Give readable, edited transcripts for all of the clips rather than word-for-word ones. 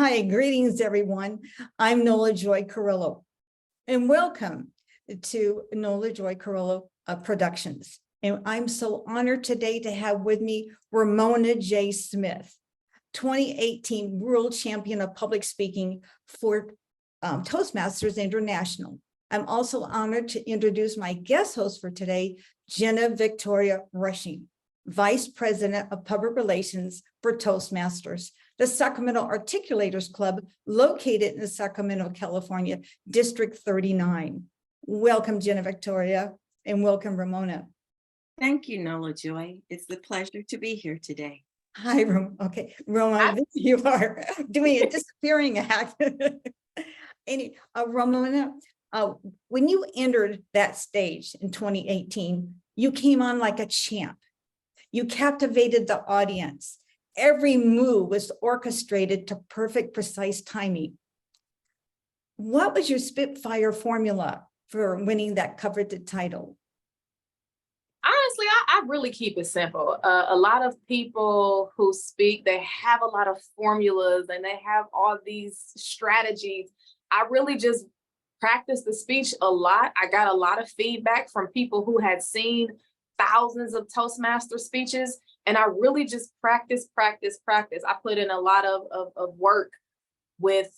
Hi, greetings, everyone. I'm Nola Joy Carrillo, and welcome to Nola Joy Carrillo Productions. And I'm so honored today to have with me Ramona J. Smith, 2018 World Champion of Public Speaking for Toastmasters International. I'm also honored to introduce my guest host for today, Jenna Victoria Rushing, Vice President of Public Relations for Toastmasters, the Sacramento Articulators Club, located in Sacramento, California, District 39. Welcome, Jenna Victoria, and welcome, Ramona. Thank you, Nola Joy. It's a pleasure to be here today. Hi, okay, Ramona, you are doing a disappearing act. Ramona, when you entered that stage in 2018, you came on like a champ. You captivated the audience. Every move was orchestrated to perfect, precise timing. What was your Spitfire formula for winning that coveted title? Honestly, I really keep it simple. A lot of people who speak, they have a lot of formulas and they have all these strategies. I really just practiced the speech a lot. I got a lot of feedback from people who had seen thousands of Toastmaster speeches, and I really just practice. I put in a lot of work with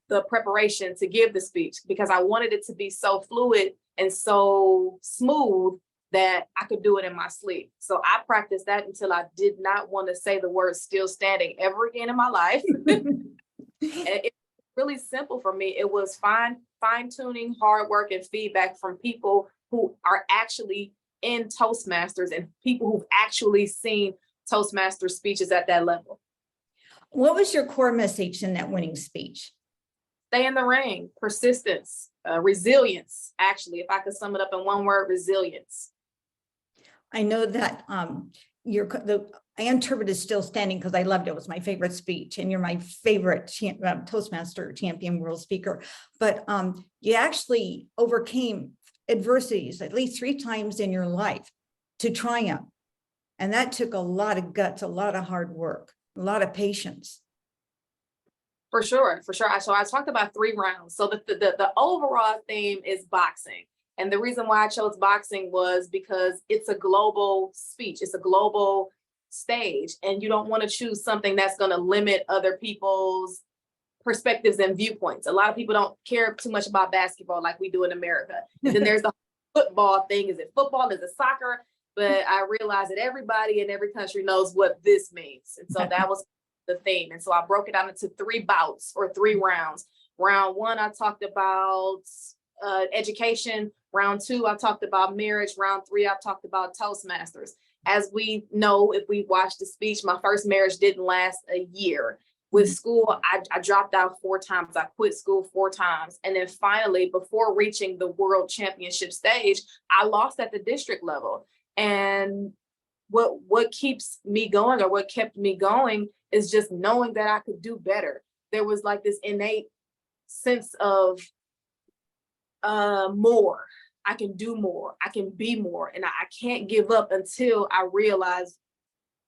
the preparation to give the speech because I wanted it to be so fluid and so smooth that I could do it in my sleep. So I practiced that until I did not want to say the word "still standing" ever again in my life. It's really simple for me. It was fine-tuning, hard work, and feedback from people who are actually in Toastmasters and people who've actually seen Toastmaster speeches at that level. What was your core message in that winning speech? Stay in the ring, persistence, resilience. Actually, if I could sum it up in one word, resilience. I know that I interpreted "still standing" because I loved it. It was my favorite speech, and you're my favorite Toastmaster champion world speaker. But you actually overcame adversities at least 3 times in your life to triumph. And that took a lot of guts, a lot of hard work, a lot of patience. For sure. So I talked about 3 rounds. So the overall theme is boxing. And the reason why I chose boxing was because it's a global speech. It's a global stage. And you don't want to choose something that's going to limit other people's perspectives and viewpoints. A lot of people don't care too much about basketball like we do in America. And then there's the football thing. Is it football? Is it soccer? But I realized that everybody in every country knows what this means. And so that was the theme. And so I broke it down into 3 bouts or 3 rounds. Round 1, I talked about education. Round 2, I talked about marriage. Round 3, I talked about Toastmasters. As we know, if we watched the speech, my first marriage didn't last a year. With school, I dropped out 4 times. I quit school 4 times. And then finally, before reaching the world championship stage, I lost at the district level. And what keeps me going, or what kept me going, is just knowing that I could do better. There was like this innate sense of more. I can do more. I can be more. And I can't give up until I realize,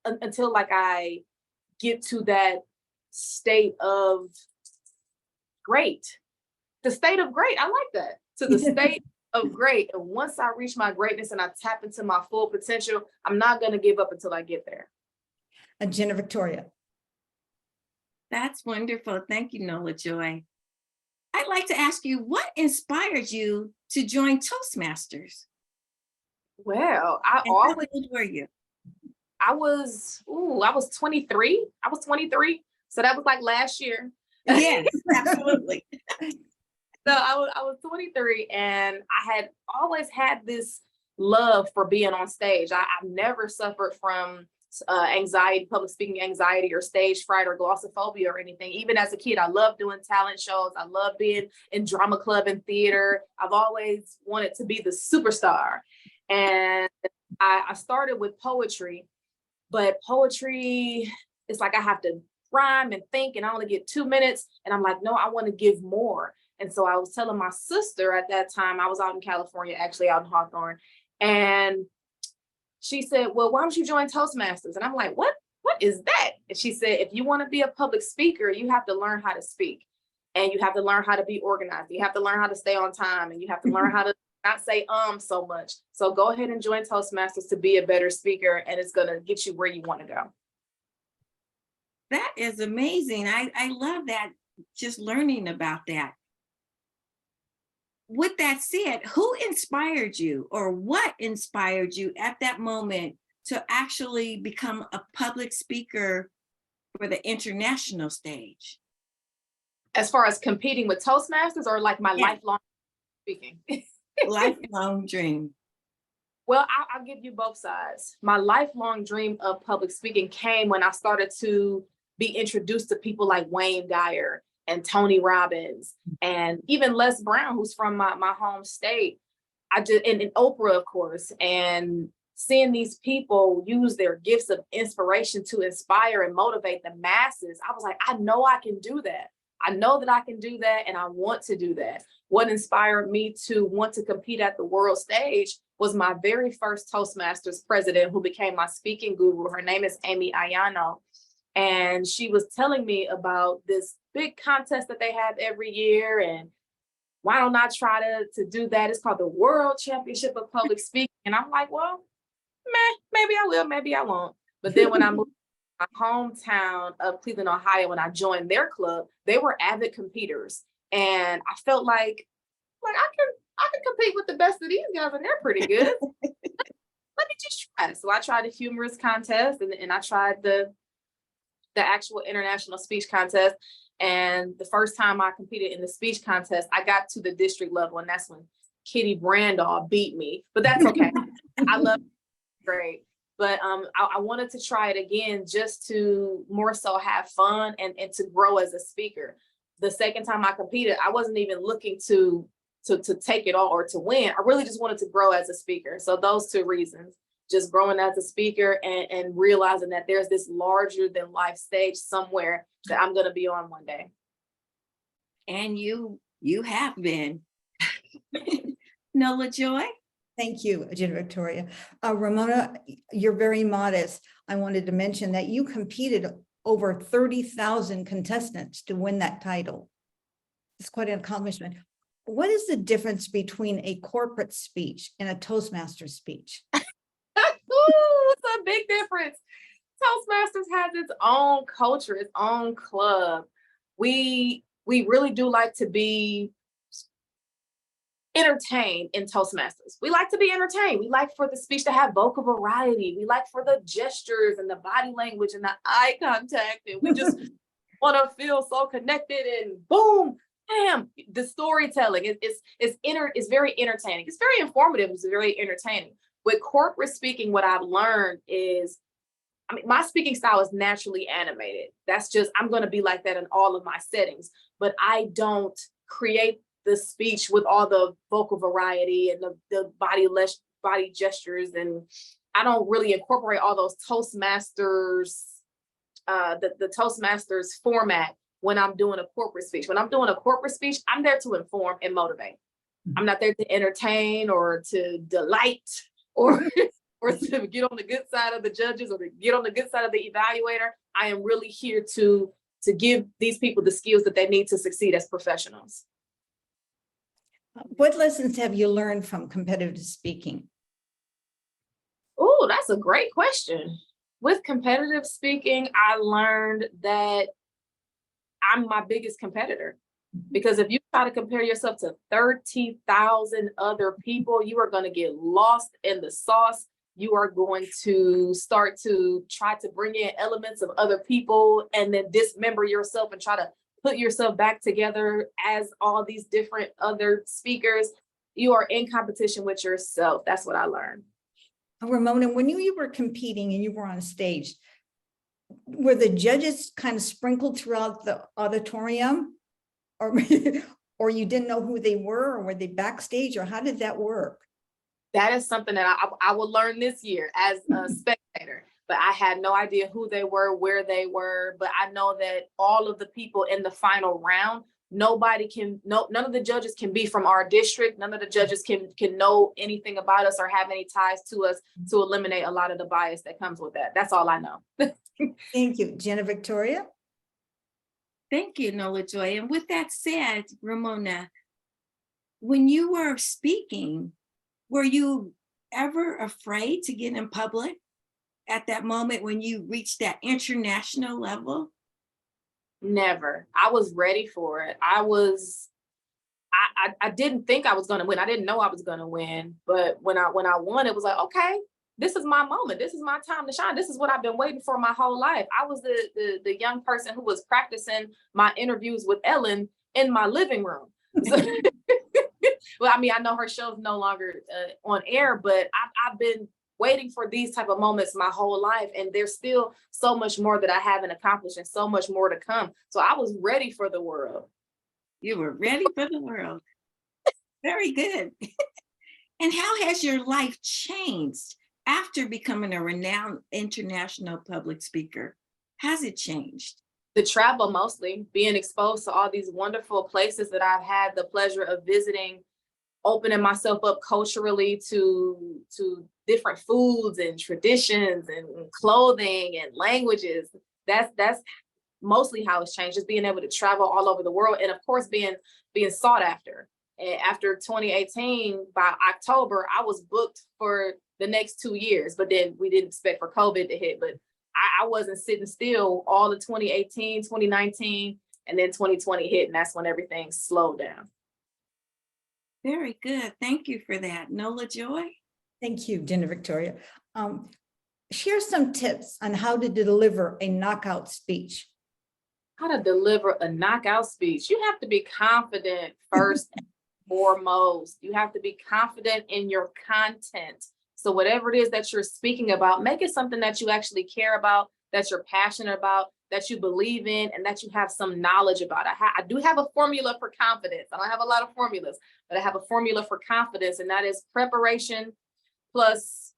until like I get to that state of great. The state of great. I like that. To the state of great. And once I reach my greatness and I tap into my full potential, I'm not going to give up until I get there. Jenna Victoria. That's wonderful. Thank you, Nola Joy. I'd like to ask you, what inspired you to join Toastmasters? Well, How old were you? I was 23. I was 23. So that was like last year. Yes, absolutely. So I was 23, and I had always had this love for being on stage. I've never suffered from anxiety, public speaking anxiety, or stage fright, or glossophobia, or anything. Even as a kid, I loved doing talent shows. I loved being in drama club and theater. I've always wanted to be the superstar. And I started with poetry, but poetry, it's like I have to rhyme and think, and I only get 2 minutes. And I'm like, no, I want to give more. And so I was telling my sister at that time, I was out in California, actually out in Hawthorne, and she said, well, why don't you join Toastmasters? And I'm like, what what is that? And she said, if you want to be a public speaker, you have to learn how to speak, and you have to learn how to be organized. You have to learn how to stay on time, and you have to learn how to not say so much. So go ahead and join Toastmasters to be a better speaker, and it's going to get you where you want to go. That is amazing. I love that, just learning about that. With that said, who inspired you, or what inspired you at that moment to actually become a public speaker for the international stage? As far as competing with Toastmasters, or like my lifelong speaking? Lifelong dream. Well, I'll give you both sides. My lifelong dream of public speaking came when I started to be introduced to people like Wayne Dyer and Tony Robbins, and even Les Brown, who's from my home state. And Oprah, of course, and seeing these people use their gifts of inspiration to inspire and motivate the masses, I was like, I know I can do that. I know that I can do that, and I want to do that. What inspired me to want to compete at the world stage was my very first Toastmasters president, who became my speaking guru. Her name is Amy Ayano. And she was telling me about this big contest that they have every year. And why don't I try to do that? It's called the World Championship of Public Speaking. And I'm like, well, maybe I will, maybe I won't. But then when I moved to my hometown of Cleveland, Ohio, when I joined their club, they were avid competitors. And I felt like I can compete with the best of these guys, and they're pretty good. Let me just try it. So I tried a humorous contest, and I tried the actual international speech contest. And the first time I competed in the speech contest, I got to the district level, and that's when Kitty Brandall beat me. But that's okay. I love it. Great. But I wanted to try it again, just to more so have fun and to grow as a speaker. The second time I competed, I wasn't even looking to take it all or to win. I really just wanted to grow as a speaker. So those two reasons, just growing as a speaker and realizing that there's this larger than life stage somewhere that I'm going to be on one day. And you have been. Nola Joy? Thank you, Jenna Victoria. Ramona, you're very modest. I wanted to mention that you competed over 30,000 contestants to win that title. It's quite an accomplishment. What is the difference between a corporate speech and a Toastmaster speech? Ooh, it's a big difference. Toastmasters has its own culture, its own club. We really do like to be entertained in Toastmasters. We like to be entertained. We like for the speech to have vocal variety. We like for the gestures and the body language and the eye contact. And we just want to feel so connected, and boom, bam, the storytelling is very entertaining. It's very informative. It's very entertaining. With corporate speaking, what I've learned is, my speaking style is naturally animated. That's just, I'm going to be like that in all of my settings, but I don't create the speech with all the vocal variety and the body gestures. And I don't really incorporate all those Toastmasters, the Toastmasters format when I'm doing a corporate speech. When I'm doing a corporate speech, I'm there to inform and motivate. I'm not there to entertain or to delight or to get on the good side of the judges or to get on the good side of the evaluator. I am really here to give these people the skills that they need to succeed as professionals. What lessons have you learned from competitive speaking? Oh, that's a great question. With competitive speaking, I learned that I'm my biggest competitor. Because if you try to compare yourself to 30,000 other people, you are going to get lost in the sauce. You are going to start to try to bring in elements of other people and then dismember yourself and try to put yourself back together as all these different other speakers. You are in competition with yourself. That's what I learned. Ramona, when you were competing and you were on stage, were the judges kind of sprinkled throughout the auditorium? Or you didn't know who they were, or were they backstage, or how did that work? That is something that I will learn this year as a spectator, but I had no idea who they were, where they were. But I know that all of the people in the final round nobody can, no, none of the judges can be from our district. None of the judges can know anything about us or have any ties to us to eliminate a lot of the bias that comes with that. That's all I know. Thank you. Jenna Victoria? Thank you, Nola Joy. And with that said, Ramona, when you were speaking, were you ever afraid to get in public at that moment when you reached that international level? Never. I was ready for it. I didn't think I was going to win. I didn't know I was going to win. But when I won, it was like, okay, this is my moment. This is my time to shine. This is what I've been waiting for my whole life. I was the young person who was practicing my interviews with Ellen in my living room. So, well, I mean, I know her show's no longer on air, but I've been waiting for these type of moments my whole life. And there's still so much more that I haven't accomplished and so much more to come. So I was ready for the world. You were ready for the world. Very good. And how has your life changed after becoming a renowned international public speaker? Has it changed? The travel, mostly being exposed to all these wonderful places that I've had the pleasure of visiting, opening myself up culturally to different foods and traditions and clothing and languages. That's mostly how it's changed, just being able to travel all over the world. And of course, being sought after. And after 2018, by October, I was booked for the next 2 years, but then we didn't expect for COVID to hit, but I wasn't sitting still all of 2018, 2019, and then 2020 hit, and that's when everything slowed down. Very good. Thank you for that. Nola Joy? Thank you, Jenna Victoria. Share some tips on how to deliver a knockout speech. How to deliver a knockout speech. You have to be confident first and foremost. You have to be confident in your content. So whatever it is that you're speaking about, make it something that you actually care about, that you're passionate about, that you believe in, and that you have some knowledge about. I do have a formula for confidence. I don't have a lot of formulas, but I have a formula for confidence, and that is preparation plus,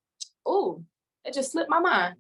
oh, it just slipped my mind.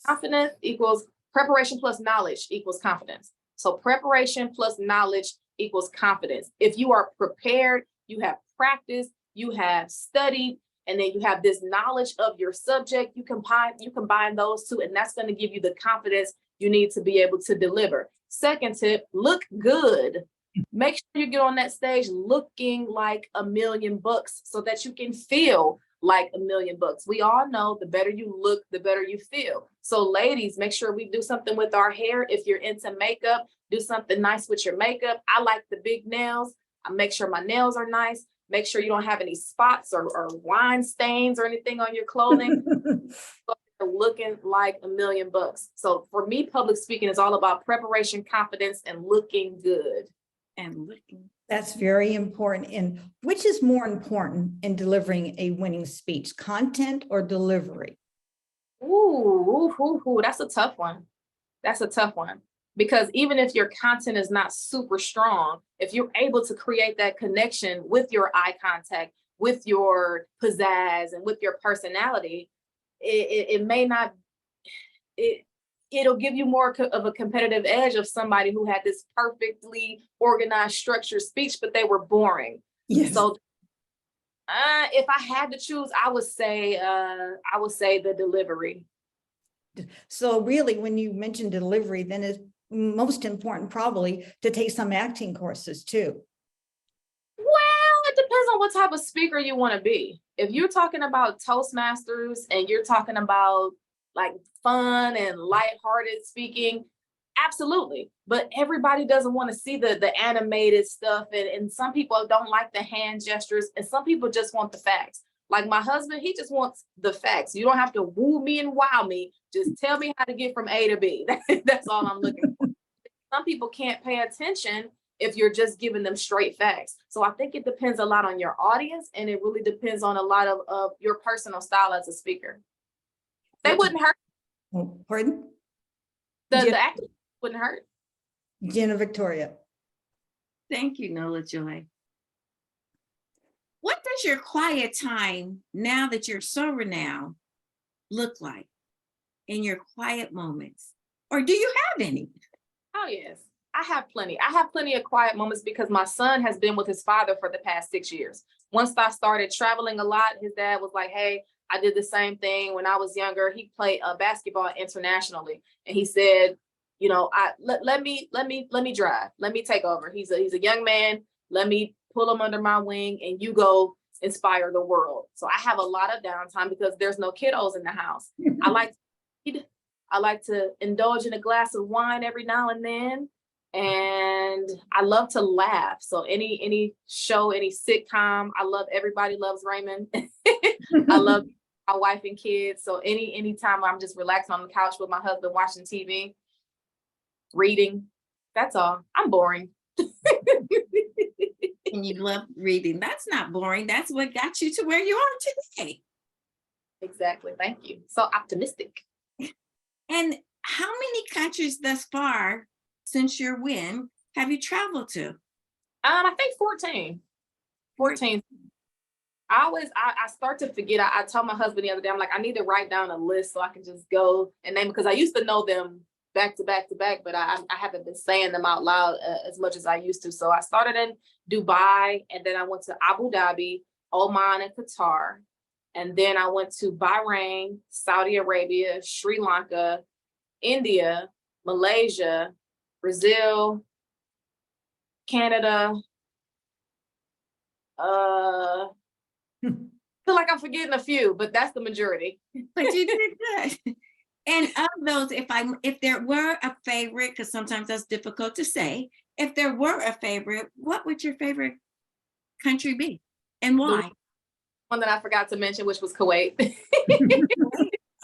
Confidence equals preparation plus knowledge equals confidence. So preparation plus knowledge equals confidence. If you are prepared, you have practiced, you have studied, and then you have this knowledge of your subject, you combine those two, and that's going to give you the confidence you need to be able to deliver. Second tip, look good. Make sure you get on that stage looking like $1,000,000 so that you can feel like $1,000,000. We all know the better you look, the better you feel. So ladies, make sure we do something with our hair. If you're into makeup, do something nice with your makeup. I like the big nails. I make sure my nails are nice. Make sure you don't have any spots or wine stains or anything on your clothing. Looking like $1,000,000. So for me, public speaking is all about preparation, confidence, and looking good. And looking. That's very important. And which is more important in delivering a winning speech, content or delivery? That's a tough one. That's a tough one. Because even if your content is not super strong, if you're able to create that connection with your eye contact, with your pizzazz, and with your personality, it may not, it'll give you more of a competitive edge of somebody who had this perfectly organized, structured speech, but they were boring. Yes. So if I had to choose, I would say the delivery. So really, when you mention delivery, then it's most important probably to take some acting courses too. Well, it depends on what type of speaker you want to be. If you're talking about Toastmasters and you're talking about like fun and lighthearted speaking, absolutely. But everybody doesn't want to see the animated stuff. And some people don't like the hand gestures, and some people just want the facts. Like my husband, he just wants the facts. You don't have to woo me and wow me. Just tell me how to get from A to B. That's all I'm looking for. Some people can't pay attention if you're just giving them straight facts. So I think it depends a lot on your audience, and it really depends on a lot of your personal style as a speaker. They wouldn't hurt. Oh, pardon? The acting wouldn't hurt. Jenna Victoria. Thank you, Nola Joy. What does your quiet time, now that you're so renowned, look like in your quiet moments? Or do you have any? Oh, yes. I have plenty. I have plenty of quiet moments because my son has been with his father for the past 6 years. Once I started traveling a lot, his dad was like, hey, I did the same thing when I was younger. He played basketball internationally. And he said, you know, let me drive. Let me take over. He's a young man. Let me pull him under my wing and you go inspire the world. So I have a lot of downtime because there's no kiddos in the house. I like to eat. I like to indulge in a glass of wine every now and then. And I love to laugh. So any show, any sitcom, I love Everybody Loves Raymond. I love my wife and kids. So anytime I'm just relaxing on the couch with my husband watching TV, reading, that's all. I'm boring. And you love reading. That's not boring. That's what got you to where you are today. Exactly. Thank you. So optimistic. And how many countries thus far, since your win, have you traveled to? I think 14. 14. I start to forget. I told my husband the other day, I'm like, I need to write down a list so I can just go and name, because I used to know them back to back to back, but I haven't been saying them out loud as much as I used to. So I started in Dubai, and then I went to Abu Dhabi, Oman, and Qatar. And then I went to Bahrain, Saudi Arabia, Sri Lanka, India, Malaysia, Brazil, Canada. Feel like I'm forgetting a few, but that's the majority. But you did good. And of those, if there were a favorite, because sometimes that's difficult to say, if there were a favorite, what would your favorite country be and why? One that I forgot to mention, which was Kuwait.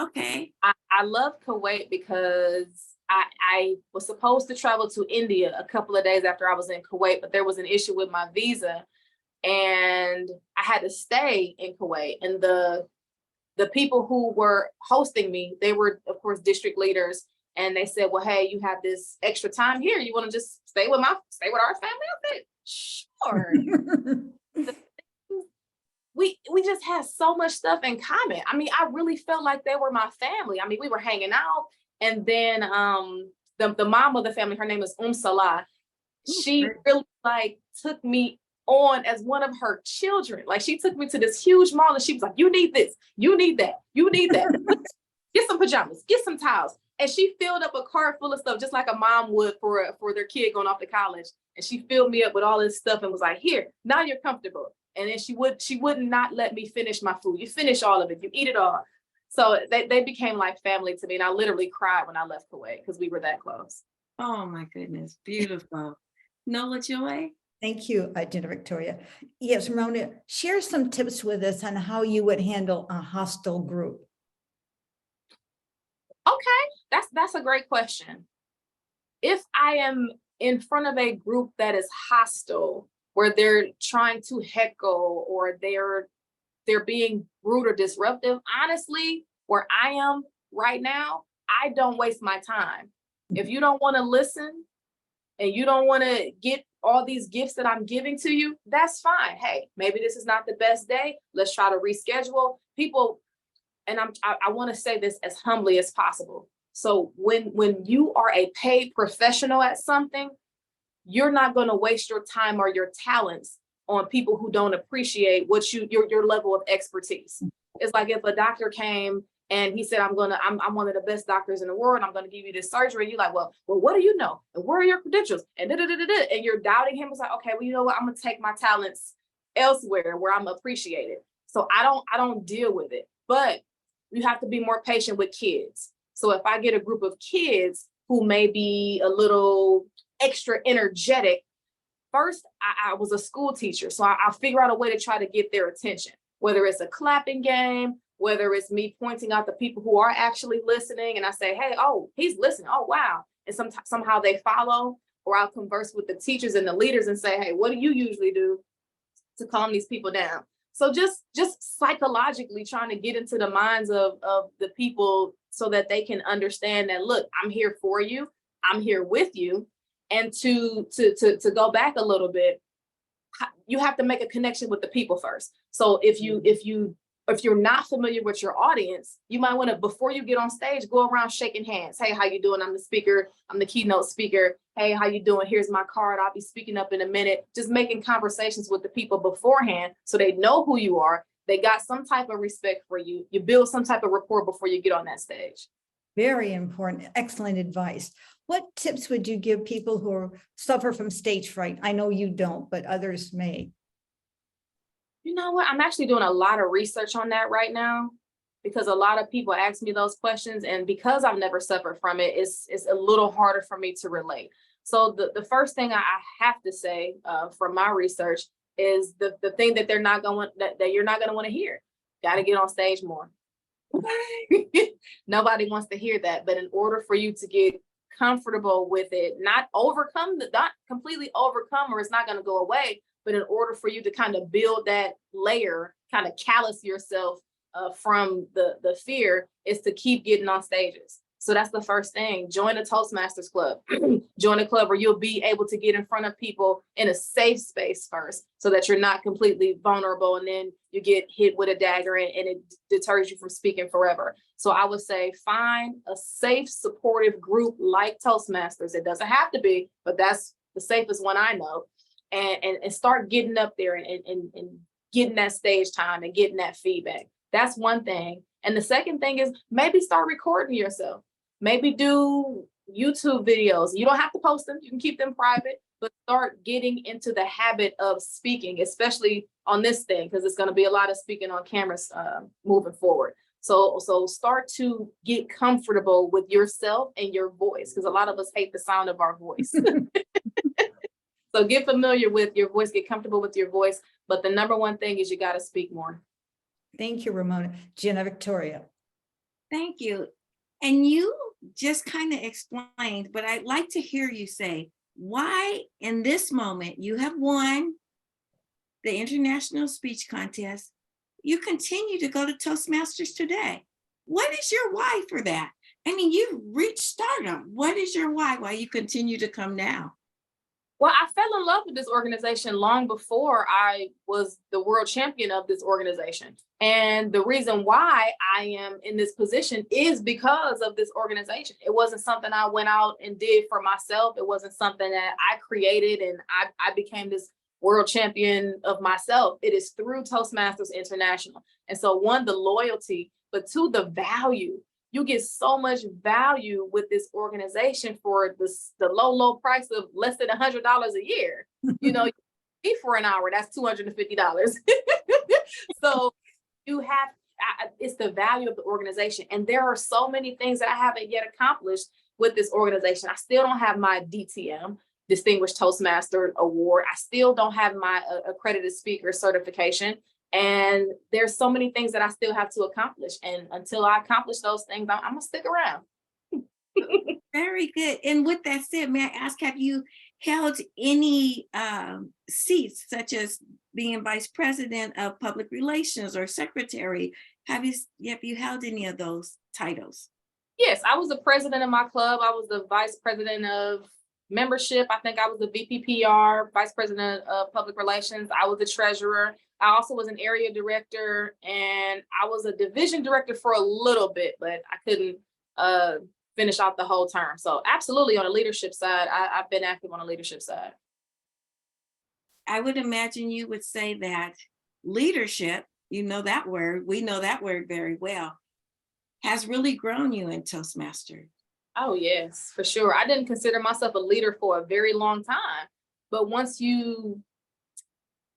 Okay. I love Kuwait because I was supposed to travel to India a couple of days after I was in Kuwait, but there was an issue with my visa and I had to stay in Kuwait. And the people who were hosting me, they were, of course, district leaders. And they said, well, hey, you have this extra time here. You want to just stay with our family? I said, sure. We just had so much stuff in common. I mean, I really felt like they were my family. I mean, we were hanging out. And then the mom of the family, her name is Salah. She really like took me on as one of her children. Like she took me to this huge mall and she was like, you need this, you need that, you need that. Get some pajamas, get some towels. And she filled up a cart full of stuff, just like a mom would for their kid going off to college. And she filled me up with all this stuff and was like, here, now you're comfortable. And then she would not let me finish my food. You finish all of it, you eat it all. So they became like family to me. And I literally cried when I left Kuwait because we were that close. Oh my goodness, beautiful. Nola Joy? Thank you, Dina Victoria. Yes, Ramona, share some tips with us on how you would handle a hostile group. Okay, that's a great question. If I am in front of a group that is hostile, where they're trying to heckle or they're being rude or disruptive, honestly, where I am right now, I don't waste my time. If you don't want to listen and you don't want to get all these gifts that I'm giving to you, that's fine. Hey, maybe this is not the best day. Let's try to reschedule. People, and I want to say this as humbly as possible. So when you are a paid professional at something, you're not going to waste your time or your talents on people who don't appreciate what your level of expertise. It's like if a doctor came and he said, I'm one of the best doctors in the world, I'm going to give you this surgery. You're like, well, what do you know? And where are your credentials? And and you're doubting him. It's like, okay, well, you know what? I'm going to take my talents elsewhere where I'm appreciated. So I don't deal with it, but you have to be more patient with kids. So if I get a group of kids who may be a little extra energetic, first, I was a school teacher. So I figure out a way to try to get their attention, whether it's a clapping game, whether it's me pointing out the people who are actually listening. And I say, hey, oh, he's listening. Oh, wow. And somehow they follow, or I'll converse with the teachers and the leaders and say, hey, what do you usually do to calm these people down? So just psychologically trying to get into the minds of the people so that they can understand that, look, I'm here for you. I'm here with you. And to go back a little bit, you have to make a connection with the people first. So if you if you're not familiar with your audience, you might want to, before you get on stage, go around shaking hands. Hey, how you doing? I'm the speaker. I'm the keynote speaker. Hey, how you doing? Here's my card. I'll be speaking up in a minute. Just making conversations with the people beforehand so they know who you are. They got some type of respect for you. You build some type of rapport before you get on that stage. Very important. Excellent advice. What tips would you give people who suffer from stage fright? I know you don't, but others may. You know what? I'm actually doing a lot of research on that right now because a lot of people ask me those questions. And because I've never suffered from it, it's a little harder for me to relate. So the first thing I have to say from my research is the thing that they're not going that you're not going to want to hear. Got to get on stage more. Nobody wants to hear that. But in order for you to get comfortable with it, not completely overcome, or it's not going to go away. But in order for you to kind of build that layer, kind of callous yourself from the fear, is to keep getting on stages. So that's the first thing. Join a Toastmasters club. Join a club where you'll be able to get in front of people in a safe space first, so that you're not completely vulnerable and then you get hit with a dagger and it deters you from speaking forever. So I would say find a safe, supportive group like Toastmasters. It doesn't have to be, but that's the safest one I know. And start getting up there and getting that stage time and getting that feedback. That's one thing. And the second thing is maybe start recording yourself. Maybe do YouTube videos. You don't have to post them. You can keep them private, but start getting into the habit of speaking, especially on this thing, because it's going to be a lot of speaking on cameras moving forward. So start to get comfortable with yourself and your voice, because a lot of us hate the sound of our voice. So get familiar with your voice, get comfortable with your voice. But the number one thing is you got to speak more. Thank you, Ramona. Jenna Victoria. Thank you. And you just kind of explained, but I'd like to hear you say why in this moment you have won the International Speech Contest. You continue to go to Toastmasters today. What is your why for that? I mean, you've reached stardom. What is your why you continue to come now? Well, I fell in love with this organization long before I was the world champion of this organization. And the reason why I am in this position is because of this organization. It wasn't something I went out and did for myself. It wasn't something that I created and I became this world champion of myself. It is through Toastmasters International. And so one, the loyalty, but two, the value. You get so much value with this organization for the low price of less than $100 a year. You know, for an hour, that's $250. So you have, it's the value of the organization. And there are so many things that I haven't yet accomplished with this organization. I still don't have my DTM, Distinguished Toastmaster Award. I still don't have my accredited speaker certification. And there's so many things that I still have to accomplish. And until I accomplish those things, I'm gonna stick around. Very good. And with that said, may I ask, have you held any seats, such as being vice president of public relations or secretary? Have you held any of those titles? Yes, I was the president of my club. I was the vice president of membership. I think I was the VPPR, vice president of public relations. I was the treasurer. I also was an area director, and I was a division director for a little bit, but I couldn't finish out the whole term. So absolutely, on the leadership side, I've been active on the leadership side. I would imagine you would say that leadership, you know that word, we know that word very well, has really grown you in Toastmasters. Oh, yes, for sure. I didn't consider myself a leader for a very long time, but once you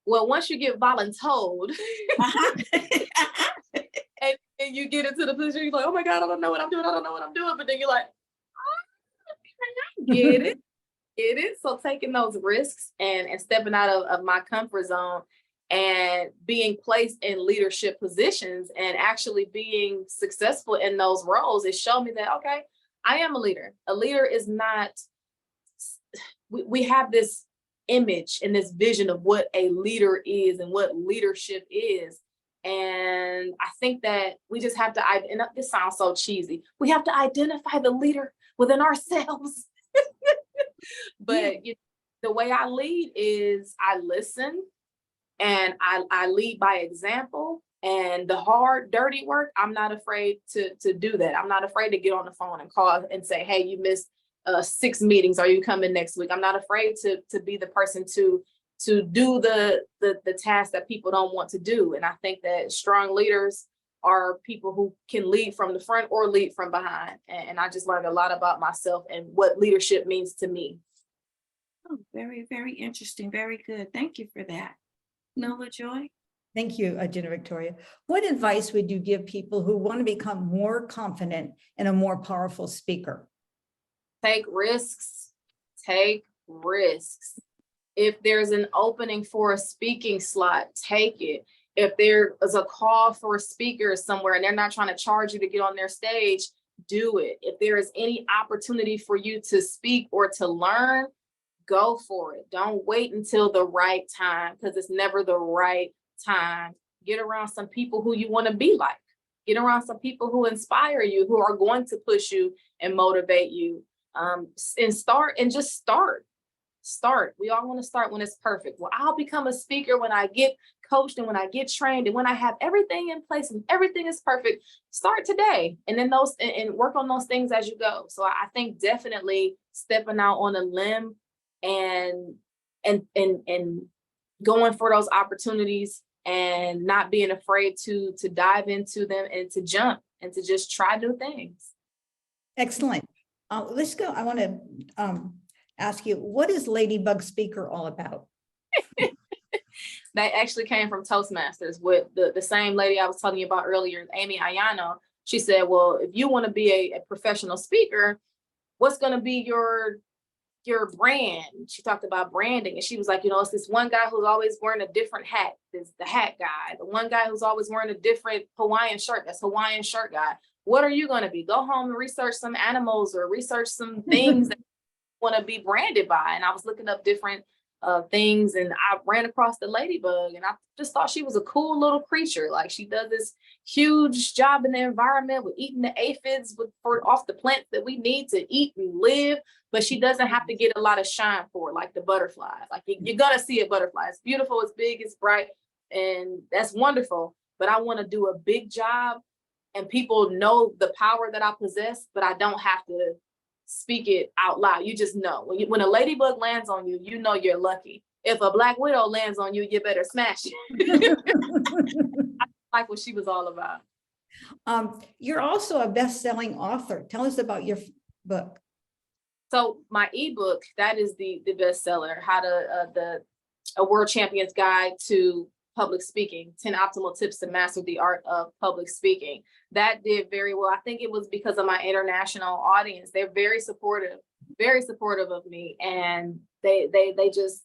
get voluntold and you get into the position, you're like, oh my God, I don't know what I'm doing. I don't know what I'm doing. But then you're like, oh, I get it. So taking those risks and stepping out of my comfort zone and being placed in leadership positions and actually being successful in those roles, it showed me that, okay, I am a leader. A leader is not, we have this image and this vision of what a leader is and what leadership is. And I think that we just have to, and this sounds so cheesy, we have to identify the leader within ourselves. But you know, the way I lead is I listen and I lead by example. And the hard, dirty work, I'm not afraid to do that. I'm not afraid to get on the phone and call and say, hey, you missed 6 meetings. Are you coming next week? I'm not afraid to be the person to do the task that people don't want to do. And I think that strong leaders are people who can lead from the front or lead from behind. And I just learned a lot about myself and what leadership means to me. Oh, very, very interesting. Very good. Thank you for that. Nola Joy? Thank you, Jenna Victoria. What advice would you give people who want to become more confident and a more powerful speaker? Take risks. Take risks. If there's an opening for a speaking slot, take it. If there is a call for a speaker somewhere and they're not trying to charge you to get on their stage, do it. If there is any opportunity for you to speak or to learn, go for it. Don't wait until the right time, because it's never the right time. Get around some people who you want to be like. Get around some people who inspire you, who are going to push you and motivate you. And start. We all want to start when it's perfect. Well, I'll become a speaker when I get coached and when I get trained and when I have everything in place and everything is perfect. Start today, and then and work on those things as you go. So I think definitely stepping out on a limb and going for those opportunities and not being afraid to dive into them and to jump and to just try new things. Excellent. Let's go. I want to ask you, what is Ladybug Speaker all about? That actually came from Toastmasters with the same lady I was telling you about earlier, Amy Ayano. She said, well, if you want to be a professional speaker, what's going to be your brand? She talked about branding, and she was like, it's this one guy who's always wearing a different hat. There's the hat guy. The one guy who's always wearing a different Hawaiian shirt. That's Hawaiian shirt guy. What are you going to be? Go home and research some animals or research some things that you want to be branded by. And I was looking up different things, and I ran across the ladybug, and I just thought she was a cool little creature. Like, she does this huge job in the environment with eating the aphids off the plants that we need to eat and live, but she doesn't have to get a lot of shine for it, like the butterflies. Like, you're gonna see a butterfly. It's beautiful, it's big, it's bright, and that's wonderful. But I want to do a big job, and people know the power that I possess, but I don't have to speak it out loud. You just know when a ladybug lands on you, you know you're lucky. If a black widow lands on you, you better smash it. I like what she was all about. You're also a best-selling author. Tell us about your book. So my ebook, that is the bestseller, a world champion's guide to public speaking, 10 optimal tips to master the art of public speaking. That did very well. I think it was because of my international audience. They're very supportive of me. And they just,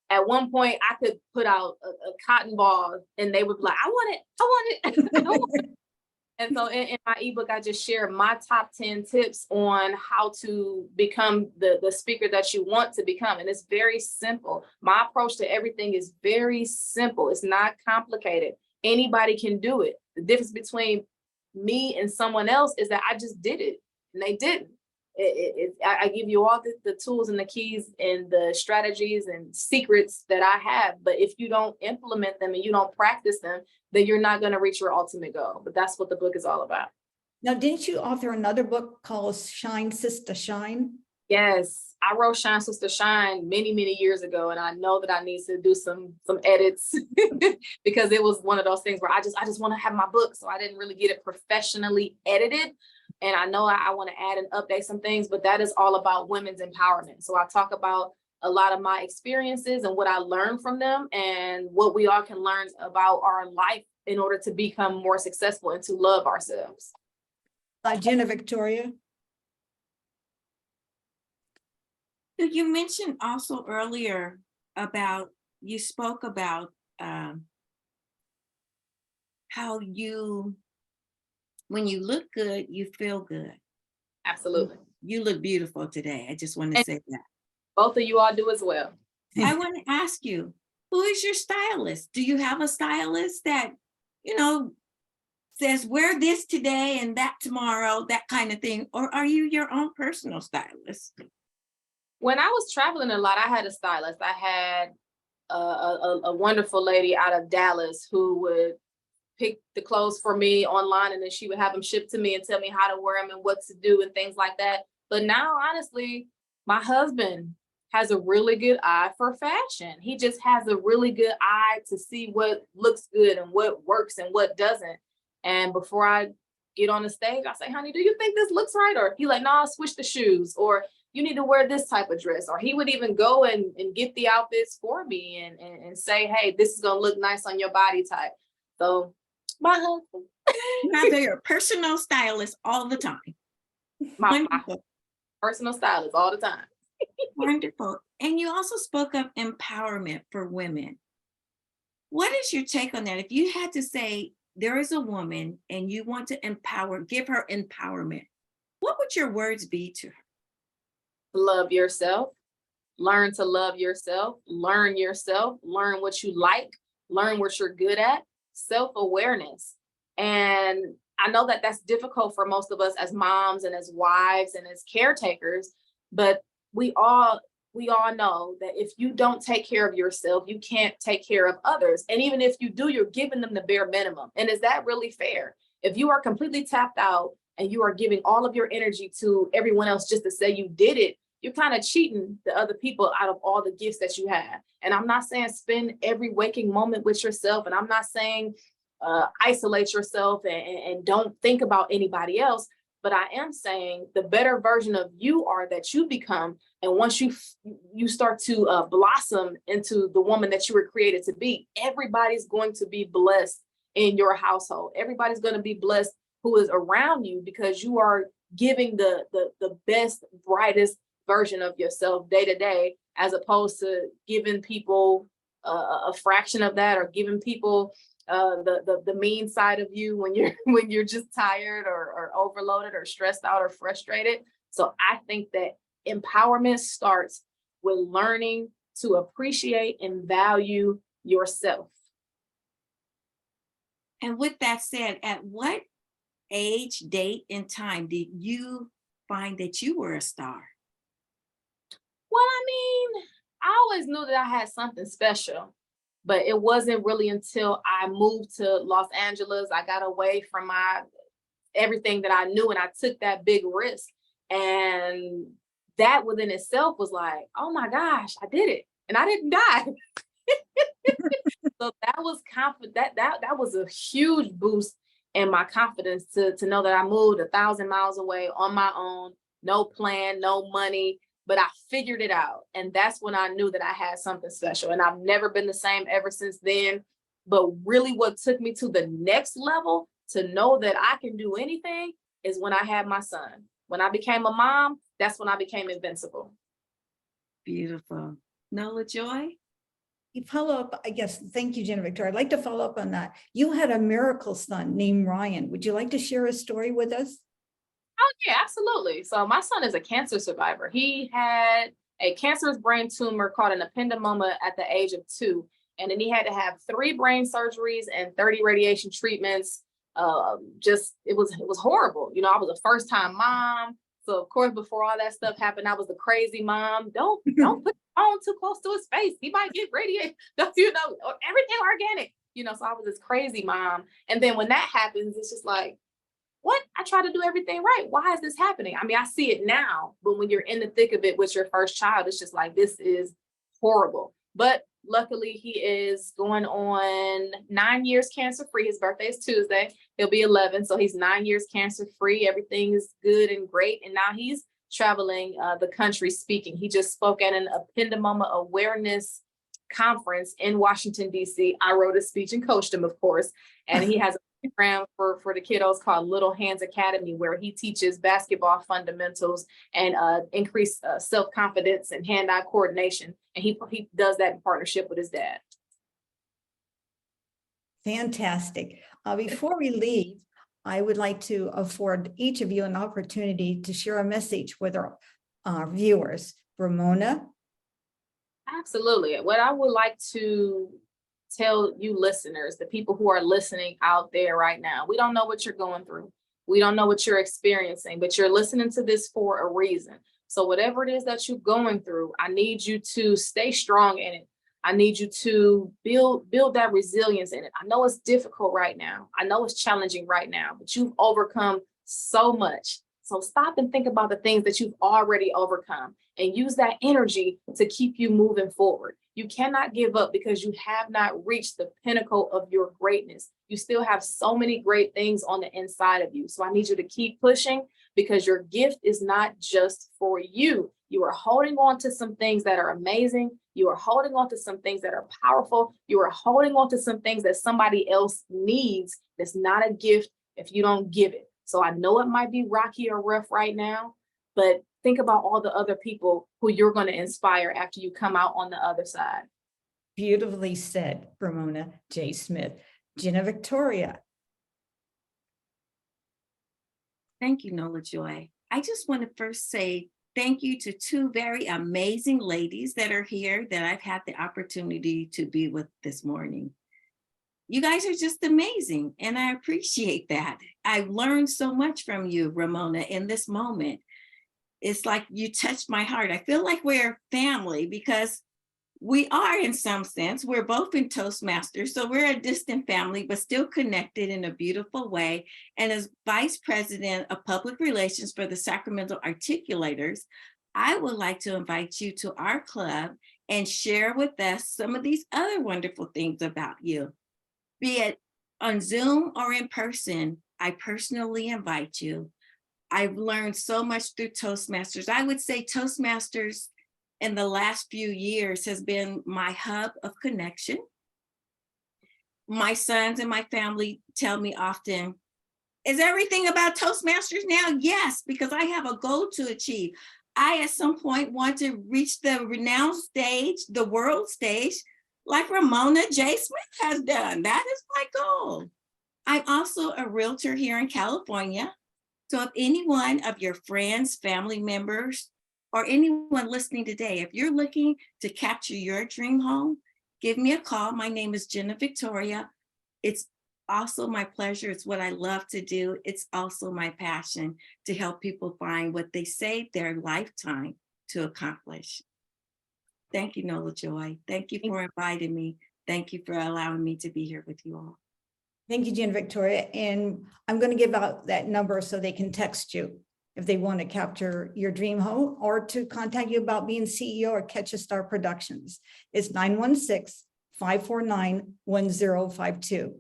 at one point I could put out a cotton ball and they would be like, I want it. I want it. And so in my ebook, I just share my top 10 tips on how to become the speaker that you want to become. And it's very simple. My approach to everything is very simple. It's not complicated. Anybody can do it. The difference between me and someone else is that I just did it and they didn't. I give you all the tools and the keys and the strategies and secrets that I have. But if you don't implement them and you don't practice them, then you're not going to reach your ultimate goal. But that's what the book is all about. Now, didn't you author another book called Shine, Sister, Shine? Yes, I wrote Shine, Sister, Shine many, many years ago. And I know that I need to do some edits because it was one of those things where I just want to have my book. So I didn't really get it professionally edited. And I know I want to add and update some things, but that is all about women's empowerment. So I talk about a lot of my experiences and what I learned from them and what we all can learn about our life in order to become more successful and to love ourselves. Jenna Victoria. You mentioned also earlier you spoke about how when you look good, you feel good. Absolutely. You look beautiful today. I just want to say that. Both of you all do as well. I want to ask you, who is your stylist? Do you have a stylist that, says wear this today and that tomorrow, that kind of thing? Or are you your own personal stylist? When I was traveling a lot, I had a stylist. I had a wonderful lady out of Dallas who would pick the clothes for me online, and then she would have them shipped to me and tell me how to wear them and what to do and things like that. But now, honestly, my husband has a really good eye for fashion. He just has a really good eye to see what looks good and what works and what doesn't. And before I get on the stage, I say, honey, do you think this looks right? Or he like, no, nah, switch the shoes, or you need to wear this type of dress. Or he would even go and get the outfits for me and say, hey, this is gonna look nice on your body type. So my husband. Now they're your personal stylist all the time. my Wonderful. personal stylist all the time. Wonderful. And you also spoke of empowerment for women. What is your take on that? If you had to say there is a woman and you want to empower, give her empowerment, what would your words be to her? Love yourself, learn to love yourself, learn what you like, learn what you're good at, self-awareness. And I know that that's difficult for most of us as moms and as wives and as caretakers, but we all know that if you don't take care of yourself, you can't take care of others. And even if you do, you're giving them the bare minimum. And is that really fair? If you are completely tapped out and you are giving all of your energy to everyone else just to say you did it, you're kind of cheating the other people out of all the gifts that you have. And I'm not saying spend every waking moment with yourself. And I'm not saying isolate yourself and don't think about anybody else. But I am saying the better version of you are that you become. And once you start to blossom into the woman that you were created to be, everybody's going to be blessed in your household. Everybody's going to be blessed who is around you, because you are giving the best, brightest version of yourself day to day, as opposed to giving people a fraction of that, or giving people the mean side of you when you're just tired or overloaded or stressed out or frustrated. So I think that empowerment starts with learning to appreciate and value yourself. And with that said, at what age, date, and time did you find that you were a star? Well, I mean, I always knew that I had something special, but it wasn't really until I moved to Los Angeles, I got away from everything that I knew, and I took that big risk. And that within itself was like, oh my gosh, I did it. And I didn't die. So that was that was a huge boost in my confidence to know that I moved 1,000 miles away on my own, no plan, no money, but I figured it out. And that's when I knew that I had something special. And I've never been the same ever since then. But really what took me to the next level to know that I can do anything is when I had my son. When I became a mom, that's when I became invincible. Beautiful. Nola Joy? You follow up, I guess. Thank you, Jenna Victoria. I'd like to follow up on that. You had a miracle son named Ryan. Would you like to share a story with us? Oh, yeah, absolutely. So my son is a cancer survivor. He had a cancerous brain tumor called an ependymoma at the age of 2. And then he had to have 3 brain surgeries and 30 radiation treatments. It was horrible. You know, I was a first time mom. So of course, before all that stuff happened, I was the crazy mom. Don't put the phone too close to his face. He might get radiated. You know, everything organic. You know, so I was this crazy mom. And then when that happens, it's just like, what? I try to do everything right. Why is this happening? I mean, I see it now, but when you're in the thick of it with your first child, it's just like, this is horrible. But luckily, he is going on 9 years cancer free. His birthday is Tuesday. He'll be 11. So he's 9 years cancer free. Everything is good and great. And now he's traveling the country speaking. He just spoke at an ependymoma awareness conference in Washington, D.C. I wrote a speech and coached him, of course. And he has a program for the kiddos called Little Hands Academy, where he teaches basketball fundamentals and increase self-confidence and hand-eye coordination. And he does that in partnership with his dad. Fantastic. Before we leave, I would like to afford each of you an opportunity to share a message with our viewers. Ramona? Absolutely. What I would like to tell you listeners, the people who are listening out there right now, we don't know what you're going through. We don't know what you're experiencing, but you're listening to this for a reason. So whatever it is that you're going through, I need you to stay strong in it. I need you to build that resilience in it. I know it's difficult right now. I know it's challenging right now, but you've overcome so much. So stop and think about the things that you've already overcome and use that energy to keep you moving forward. You cannot give up because you have not reached the pinnacle of your greatness. You still have so many great things on the inside of you. So I need you to keep pushing because your gift is not just for you. You are holding on to some things that are amazing. You are holding on to some things that are powerful. You are holding on to some things that somebody else needs. That's not a gift if you don't give it. So I know it might be rocky or rough right now, but think about all the other people who you're going to inspire after you come out on the other side. Beautifully said, Ramona J. Smith. Gina Victoria. Thank you, Nola Joy. I just want to first say thank you to two very amazing ladies that are here that I've had the opportunity to be with this morning. You guys are just amazing, and I appreciate that. I've learned so much from you, Ramona, in this moment. It's like you touched my heart. I feel like we're family because we are, in some sense, we're both in Toastmasters, so we're a distant family, but still connected in a beautiful way. And as Vice President of Public Relations for the Sacramento Articulators, I would like to invite you to our club and share with us some of these other wonderful things about you. Be it on Zoom or in person, I personally invite you. I've learned so much through Toastmasters. I would say Toastmasters in the last few years has been my hub of connection. My sons and my family tell me often, is everything about Toastmasters now? Yes, because I have a goal to achieve. I, at some point, want to reach the renowned stage, the world stage, like Ramona J. Smith has done. That is my goal. I'm also a realtor here in California. So if any one of your friends, family members, or anyone listening today, if you're looking to capture your dream home, give me a call. My name is Gina Victoria. It's also my pleasure. It's what I love to do. It's also my passion to help people find what they saved their lifetime to accomplish. Thank you, Nola Joy. Thank you for inviting me. Thank you for allowing me to be here with you all. Thank you, Gina Victoria. And I'm going to give out that number so they can text you if they want to capture your dream home or to contact you about being CEO of Catch a Star Productions. It's 916-549-1052.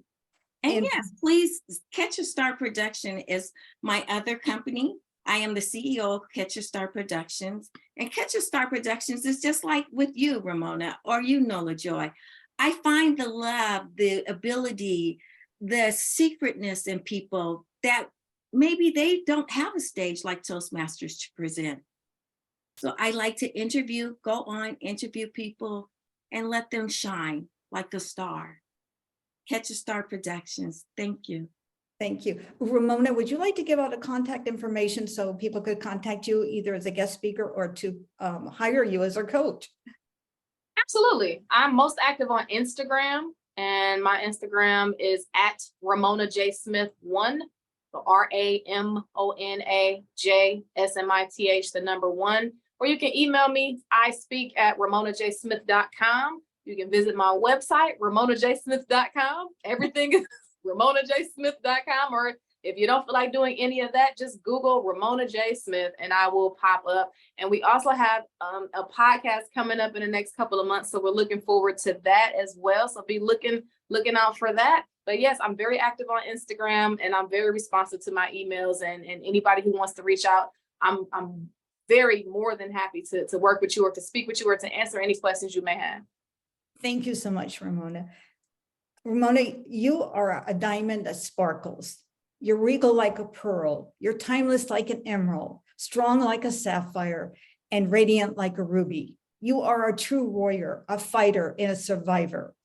And yes, please, Catch a Star Production is my other company. I am the CEO of Catch a Star Productions. And Catch a Star Productions is just like with you, Ramona, or you, Nola Joy. I find the love, the ability, the secretness in people that maybe they don't have a stage like Toastmasters to present. So I like to go on, interview people and let them shine like a star. Catch a Star Productions. Thank you. Thank you. Ramona, would you like to give out a contact information so people could contact you either as a guest speaker or to hire you as a coach? Absolutely. I'm most active on Instagram, and my Instagram is at Ramona J. Smith 1. So RAMONAJSMITH, the number 1. Or you can email me, ispeak@ramonajsmith.com. You can visit my website, ramonajsmith.com. Everything is ramonajsmith.com. Or if you don't feel like doing any of that, just Google Ramona J. Smith and I will pop up. And we also have a podcast coming up in the next couple of months. So we're looking forward to that as well. So be looking out for that. But yes, I'm very active on Instagram and I'm very responsive to my emails, and anybody who wants to reach out, I'm very more than happy to work with you or to speak with you or to answer any questions you may have. Thank you so much, Ramona. Ramona, you are a diamond that sparkles. You're regal like a pearl. You're timeless like an emerald, strong like a sapphire, and radiant like a ruby. You are a true warrior, a fighter, and a survivor.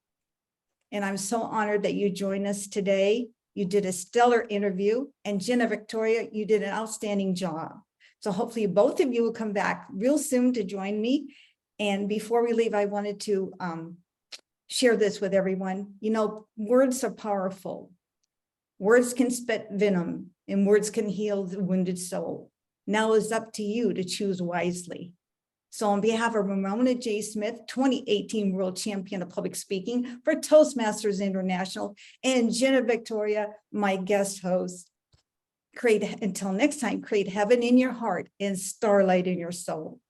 And I'm so honored that you joined us today. You did a stellar interview, and Gina Victoria, you did an outstanding job. So hopefully both of you will come back real soon to join me. And before we leave, I wanted to share this with everyone. You know, words are powerful. Words can spit venom, and words can heal the wounded soul. Now it's up to you to choose wisely. So on behalf of Ramona J. Smith, 2018 World Champion of Public Speaking for Toastmasters International, and Jenna Victoria, my guest host, until next time, create heaven in your heart and starlight in your soul.